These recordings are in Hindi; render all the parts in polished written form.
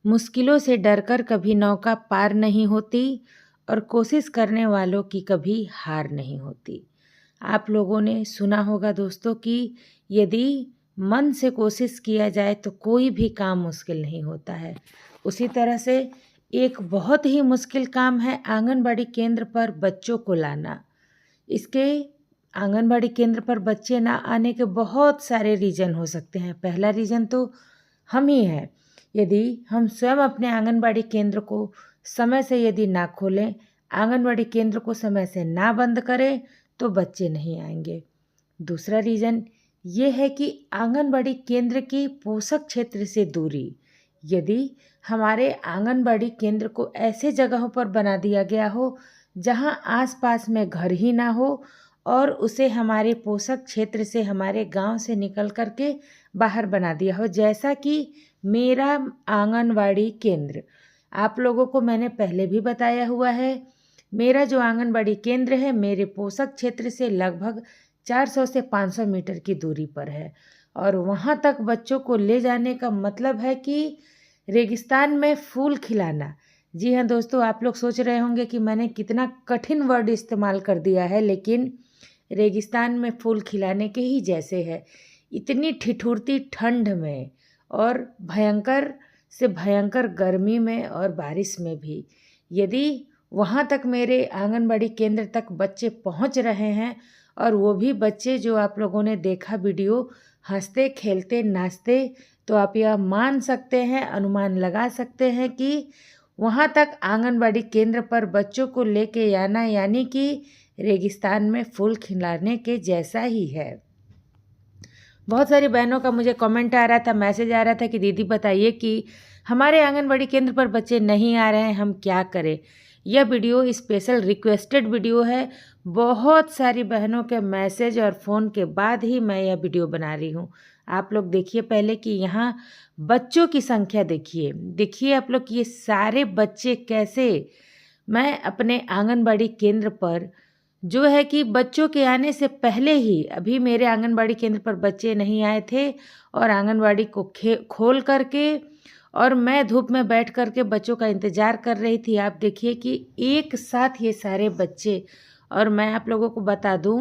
मुश्किलों से डरकर कभी नौका पार नहीं होती और कोशिश करने वालों की कभी हार नहीं होती। आप लोगों ने सुना होगा दोस्तों कि यदि मन से कोशिश किया जाए तो कोई भी काम मुश्किल नहीं होता है। उसी तरह से एक बहुत ही मुश्किल काम है आंगनबाड़ी केंद्र पर बच्चों को लाना। इसके आंगनबाड़ी केंद्र पर बच्चे ना आने के बहुत सारे रीज़न हो सकते हैं। पहला रीज़न तो हम ही हैं। यदि हम स्वयं अपने आंगनबाड़ी केंद्र को समय से यदि ना खोलें, आंगनबाड़ी केंद्र को समय से ना बंद करें तो बच्चे नहीं आएंगे। दूसरा रीज़न ये है कि आंगनबाड़ी केंद्र की पोषक क्षेत्र से दूरी। यदि हमारे आंगनबाड़ी केंद्र को ऐसे जगहों पर बना दिया गया हो जहां आसपास में घर ही ना हो और उसे हमारे पोषक क्षेत्र से, हमारे गांव से निकल करके बाहर बना दिया हो, जैसा कि मेरा आंगनबाड़ी केंद्र। आप लोगों को मैंने पहले भी बताया हुआ है, मेरा जो आंगनबाड़ी केंद्र है मेरे पोषक क्षेत्र से लगभग 400 से 500 मीटर की दूरी पर है और वहाँ तक बच्चों को ले जाने का मतलब है कि रेगिस्तान में फूल खिलाना। जी हाँ दोस्तों, आप लोग सोच रहे होंगे कि मैंने कितना कठिन वर्ड इस्तेमाल कर दिया है, लेकिन रेगिस्तान में फूल खिलाने के ही जैसे है। इतनी ठिठुरती ठंड में और भयंकर से भयंकर गर्मी में और बारिश में भी यदि वहाँ तक मेरे आंगनबाड़ी केंद्र तक बच्चे पहुँच रहे हैं, और वो भी बच्चे जो आप लोगों ने देखा वीडियो हंसते खेलते नाचते, तो आप यह मान सकते हैं, अनुमान लगा सकते हैं कि वहाँ तक आंगनबाड़ी केंद्र पर बच्चों को लेके आना यानी कि रेगिस्तान में फूल खिलाने के जैसा ही है। बहुत सारी बहनों का मुझे कमेंट आ रहा था, मैसेज आ रहा था कि दीदी बताइए कि हमारे आंगनबाड़ी केंद्र पर बच्चे नहीं आ रहे हैं, हम क्या करें। यह वीडियो स्पेशल रिक्वेस्टेड वीडियो है। बहुत सारी बहनों के मैसेज और फ़ोन के बाद ही मैं यह वीडियो बना रही हूँ। आप लोग देखिए पहले कि यहाँ बच्चों की संख्या देखिए आप लोग ये सारे बच्चे कैसे, मैं अपने आंगनबाड़ी केंद्र पर जो है कि बच्चों के आने से पहले ही, अभी मेरे आंगनबाड़ी केंद्र पर बच्चे नहीं आए थे और आंगनबाड़ी को खोल करके और मैं धूप में बैठ करके बच्चों का इंतज़ार कर रही थी। आप देखिए कि एक साथ ये सारे बच्चे। और मैं आप लोगों को बता दूं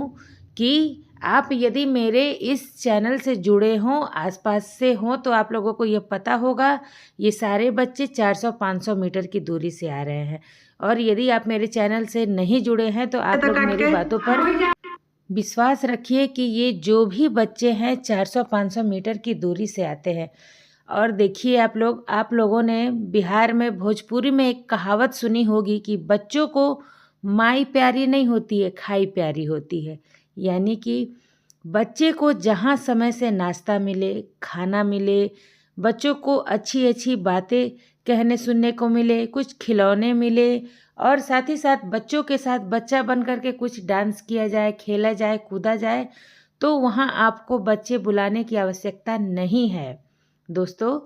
कि आप यदि मेरे इस चैनल से जुड़े हों, आसपास से हों, तो आप लोगों को ये पता होगा ये सारे बच्चे 400-500 मीटर की दूरी से आ रहे हैं। और यदि आप मेरे चैनल से नहीं जुड़े हैं तो आप लोग मेरी बातों पर विश्वास रखिए कि ये जो भी बच्चे हैं 400-500 मीटर की दूरी से आते हैं। और देखिए आप लोगों ने बिहार में भोजपुरी में एक कहावत सुनी होगी कि बच्चों को माई प्यारी नहीं होती है, खाई प्यारी होती है। यानी कि बच्चे को जहाँ समय से नाश्ता मिले, खाना मिले, बच्चों को अच्छी अच्छी बातें कहने सुनने को मिले, कुछ खिलौने मिले और साथ ही साथ बच्चों के साथ बच्चा बन कर के कुछ डांस किया जाए, खेला जाए, कूदा जाए, तो वहाँ आपको बच्चे बुलाने की आवश्यकता नहीं है। दोस्तों,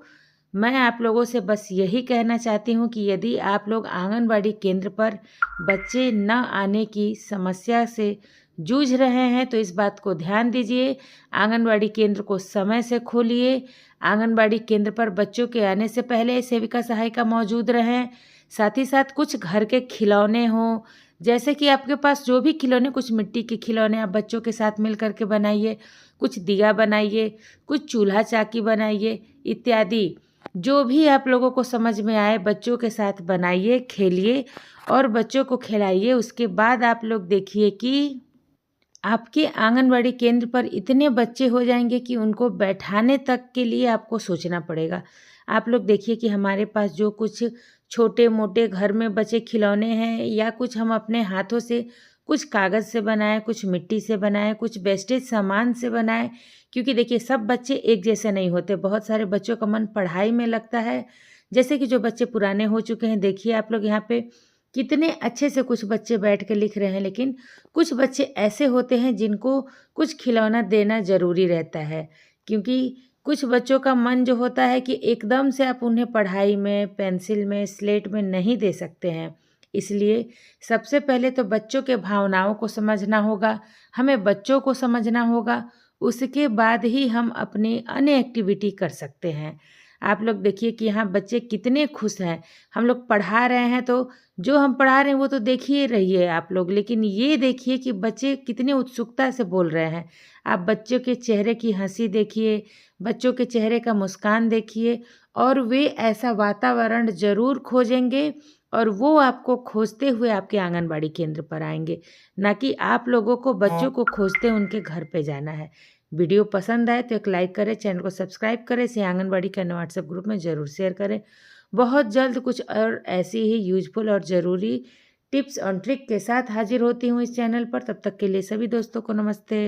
मैं आप लोगों से बस यही कहना चाहती हूँ कि यदि आप लोग आंगनबाड़ी केंद्र पर बच्चे न आने की समस्या से जूझ रहे हैं तो इस बात को ध्यान दीजिए। आंगनबाड़ी केंद्र को समय से खोलिए। आंगनबाड़ी केंद्र पर बच्चों के आने से पहले सेविका सहायिका मौजूद रहें। साथ ही साथ कुछ घर के खिलौने हों, जैसे कि आपके पास जो भी खिलौने, कुछ मिट्टी के खिलौने आप बच्चों के साथ मिल करके बनाइए, कुछ दिया बनाइए, कुछ चूल्हा चाकी बनाइए इत्यादि। जो भी आप लोगों को समझ में आए बच्चों के साथ बनाइए, खेलिए और बच्चों को खिलाइए। उसके बाद आप लोग देखिए कि आपके आंगनबाड़ी केंद्र पर इतने बच्चे हो जाएंगे कि उनको बैठाने तक के लिए आपको सोचना पड़ेगा। आप लोग देखिए कि हमारे पास जो कुछ छोटे मोटे घर में बचे खिलौने हैं या कुछ हम अपने हाथों से कुछ कागज़ से बनाए, कुछ मिट्टी से बनाए, कुछ वेस्टेज सामान से बनाए, क्योंकि देखिए सब बच्चे एक जैसे नहीं होते। बहुत सारे बच्चों का मन पढ़ाई में लगता है, जैसे कि जो बच्चे पुराने हो चुके हैं, देखिए आप लोग यहाँ पे कितने अच्छे से कुछ बच्चे बैठ के लिख रहे हैं, लेकिन कुछ बच्चे ऐसे होते हैं जिनको कुछ खिलौना देना ज़रूरी रहता है, क्योंकि कुछ बच्चों का मन जो होता है कि एकदम से आप उन्हें पढ़ाई में, पेंसिल में, स्लेट में नहीं दे सकते हैं। इसलिए सबसे पहले तो बच्चों के भावनाओं को समझना होगा, हमें बच्चों को समझना होगा, उसके बाद ही हम अपनी अन्य एक्टिविटी कर सकते हैं। आप लोग देखिए कि यहाँ बच्चे कितने खुश हैं। हम लोग पढ़ा रहे हैं तो जो हम पढ़ा रहे हैं वो तो देखिए रहिए आप लोग, लेकिन ये देखिए कि बच्चे कितने उत्सुकता से बोल रहे हैं। आप बच्चों के चेहरे की हंसी देखिए, बच्चों के चेहरे का मुस्कान देखिए, और वे ऐसा वातावरण ज़रूर खोजेंगे और वो आपको खोजते हुए आपके आंगनबाड़ी केंद्र पर आएंगे, ना कि आप लोगों को बच्चों को खोजते उनके घर पे जाना है। वीडियो पसंद आए तो एक लाइक करें, चैनल को सब्सक्राइब करें, इसे आंगनबाड़ी के व्हाट्सएप ग्रुप में ज़रूर शेयर करें। बहुत जल्द कुछ और ऐसी ही यूजफुल और ज़रूरी टिप्स और ट्रिक के साथ हाजिर होती हूँ इस चैनल पर। तब तक के लिए सभी दोस्तों को नमस्ते।